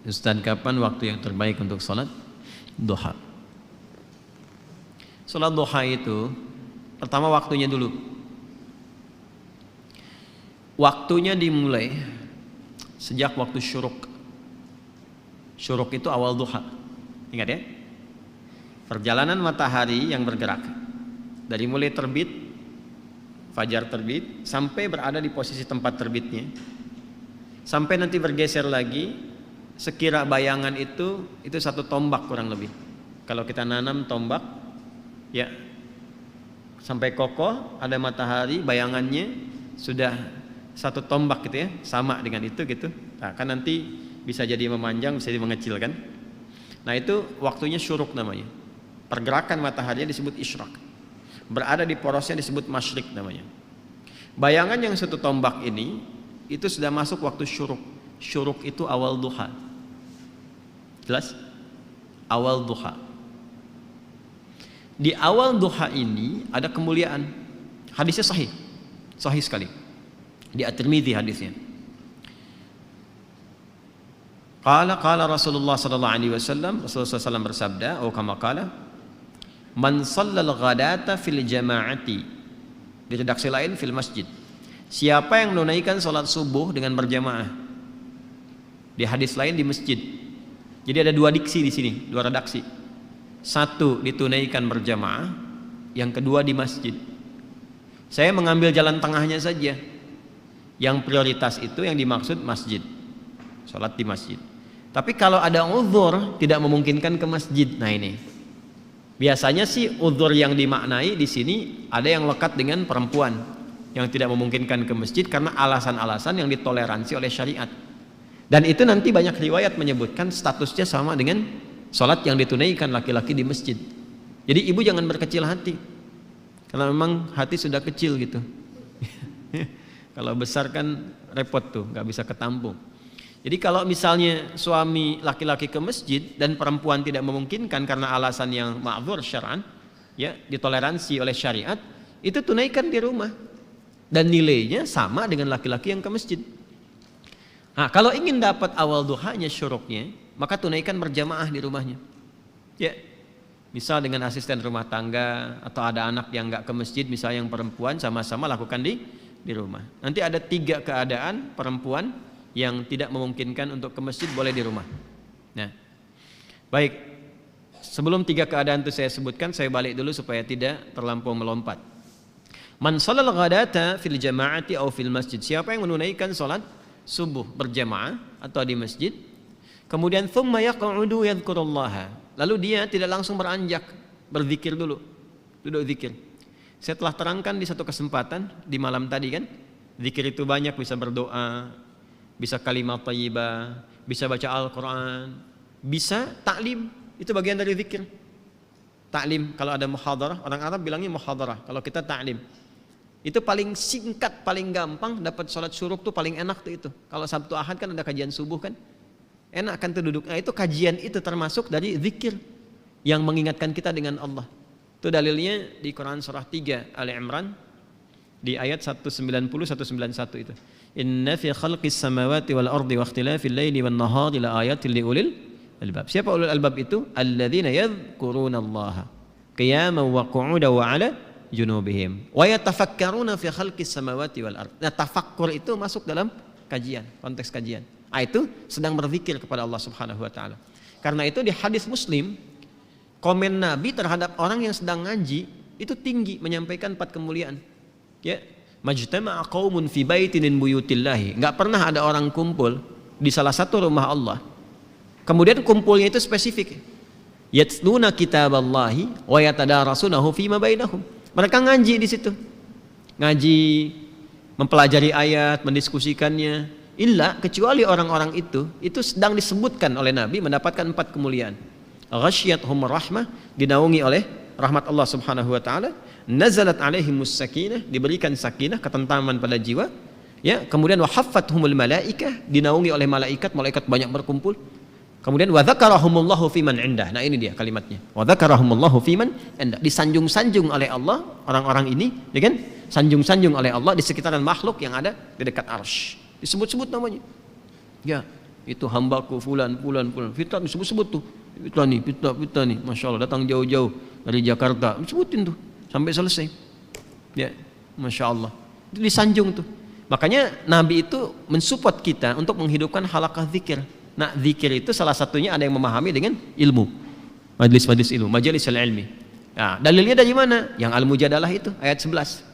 Ustaz, kapan waktu yang terbaik untuk sholat duha? Sholat duha itu pertama waktunya dulu. Waktunya dimulai sejak waktu syuruk. Syuruk itu awal duha. Ingat ya? Perjalanan matahari yang bergerak dari mulai terbit, fajar terbit, sampai berada di posisi tempat terbitnya, sampai nanti bergeser lagi, sekira bayangan itu satu tombak kurang lebih. Kalau kita nanam tombak, ya sampai kokoh ada matahari, bayangannya sudah satu tombak gitu ya, sama dengan itu gitu. Nah, kan nanti bisa jadi memanjang, bisa jadi mengecil kan. Nah itu waktunya syuruk namanya. Pergerakan matahari disebut isyraq. Berada di porosnya disebut masyrik namanya. Bayangan yang satu tombak ini itu sudah masuk waktu syuruk. Syuruk itu awal duha. Jelas? Awal duha. Di awal duha ini ada kemuliaan. Hadisnya sahih. Sahih sekali. Di At-Tirmidzi hadisnya. Qala Rasulullah sallallahu alaihi wasallam, Rasulullah SAW bersabda, atau kama qala, man shallal ghadata fil jama'ati. Di redaksi lain fil masjid. Siapa yang menunaikan salat subuh dengan berjamaah. Di hadis lain di masjid. Jadi ada dua diksi di sini, dua redaksi. Satu ditunaikan berjamaah, yang kedua di masjid. Saya mengambil jalan tengahnya saja. Yang prioritas itu yang dimaksud masjid. Salat di masjid. Tapi kalau ada uzur tidak memungkinkan ke masjid, nah ini. Biasanya sih uzur yang dimaknai di sini ada yang lekat dengan perempuan yang tidak memungkinkan ke masjid karena alasan-alasan yang ditoleransi oleh syariat. Dan itu nanti banyak riwayat menyebutkan statusnya sama dengan sholat yang ditunaikan laki-laki di masjid. Jadi ibu jangan berkecil hati, karena memang hati sudah kecil gitu. Kalau besar kan repot tuh, nggak bisa ketampung. Jadi kalau misalnya suami laki-laki ke masjid dan perempuan tidak memungkinkan karena alasan yang ma'dzur syar'an, ya ditoleransi oleh syariat, itu tunaikan di rumah dan nilainya sama dengan laki-laki yang ke masjid. Nah, kalau ingin dapat awal duhanya syuruknya, maka tunaikan berjamaah di rumahnya. Ya, misal dengan asisten rumah tangga atau ada anak yang nggak ke masjid, misal yang perempuan, sama-sama lakukan di rumah. Nanti ada 3 keadaan perempuan yang tidak memungkinkan untuk ke masjid boleh di rumah. Nah, baik. Sebelum 3 keadaan itu saya sebutkan, saya balik dulu supaya tidak terlampau melompat. Man shalal ghadata fil jama'ati aw fil masjid. Siapa yang menunaikan salat subuh berjamaah atau di masjid, kemudian thumma yaq'udu yadhkurullaha. Lalu dia tidak langsung beranjak, berzikir dulu. Duduk zikir. Saya telah terangkan di satu kesempatan di malam tadi kan, zikir itu banyak, bisa berdoa, bisa kalimat thayyibah, bisa baca Al-Quran, bisa taklim, itu bagian dari zikir. Taklim, kalau ada muhadarah, orang Arab bilangnya muhadarah, kalau kita taklim. Itu paling singkat, paling gampang, dapat sholat syuruk tuh paling enak tuh itu. Kalau Sabtu Ahad kan ada kajian subuh kan, enak kan tuh duduk. Nah itu kajian itu termasuk dari zikir yang mengingatkan kita dengan Allah. Itu dalilnya di Quran surah 3 Ali Imran di ayat 190-191 itu. Inna fi khalqis samawati wal ardi wa ikhtilafil laili wan nahari la ayatil liulil albab. Siapa ulul albab itu? Alladzina yadhkurunallaha qiyaman wa qu'udan wa 'ala junubihim wa yatafakkaruna fi khalqis samawati wal ardi. Nah, tafakkur itu masuk dalam kajian, konteks kajian. Ah, itu sedang berzikir kepada Allah Subhanahu wa taala. Karena itu di hadis Muslim, komen Nabi terhadap orang yang sedang ngaji itu tinggi, menyampaikan 4 kemuliaan. Ya, majtama'a qaumun fi baitin min buyutillahi. Enggak pernah ada orang kumpul di salah satu rumah Allah. Kemudian kumpulnya itu spesifik. Yatluna kitaballahi wa yatadarasunahu fima bainahum. Mereka ngaji di situ. Ngaji, mempelajari ayat, mendiskusikannya. Illa kecuali orang-orang itu sedang disebutkan oleh Nabi mendapatkan 4 kemuliaan. Ghasyiyatuhum rahmah, dinaungi oleh rahmat Allah Subhanahu wa taala. Nazalat alaihimus sakinah, diberikan sakinah, ketentraman pada jiwa, ya. Kemudian wa haffathumul malaikah, dinaungi oleh malaikat banyak berkumpul. Kemudian wa dzakarahumullahu fiman indah. Nah ini dia kalimatnya, wa dzakarahumullahu fiman indah, disanjung-sanjung oleh Allah orang-orang ini, ya kan, sanjung-sanjung oleh Allah di sekitaran makhluk yang ada di dekat arsy, disebut-sebut namanya, ya. itu hambaku fulan. Fitnah disebut-sebut tuh. Fitnah nih. Masya Allah, datang jauh-jauh dari Jakarta. Sebutin tuh sampai selesai. Ya, Masya Allah. Itu disanjung tuh. Makanya Nabi itu mensupport kita untuk menghidupkan halaqah zikir. Nah, zikir itu salah satunya ada yang memahami dengan ilmu. Majelis ilmu, majelis ilmi. Nah, dalilnya dari mana? Yang Al-Mujadalah itu ayat 11.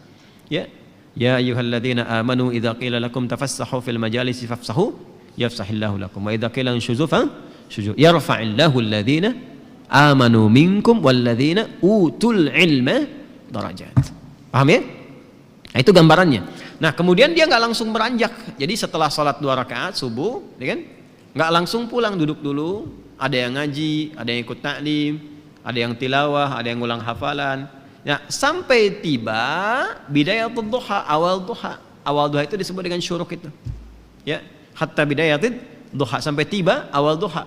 Ya. Ya ayyuhalladzina amanu idza qila lakum tafassahu fil majalisi fafsahu yafsahillahu lakum wa idza qila inshuzu yarfa'illahu alladzina amanu minkum walladzina utul ilma darajat. Paham ya? Nah, itu gambarannya. Nah, kemudian dia nggak langsung beranjak. Jadi setelah sholat 2 rakaat subuh, ya kan? Nggak langsung pulang, duduk dulu. Ada yang ngaji, ada yang ikut taklim, ada yang tilawah, ada yang ulang hafalan. Nah, sampai tiba bidayatul duha, awal duha. Awal duha itu disebut dengan syuruk itu. Ya, hatta bidayatul duha, sampai tiba awal duha.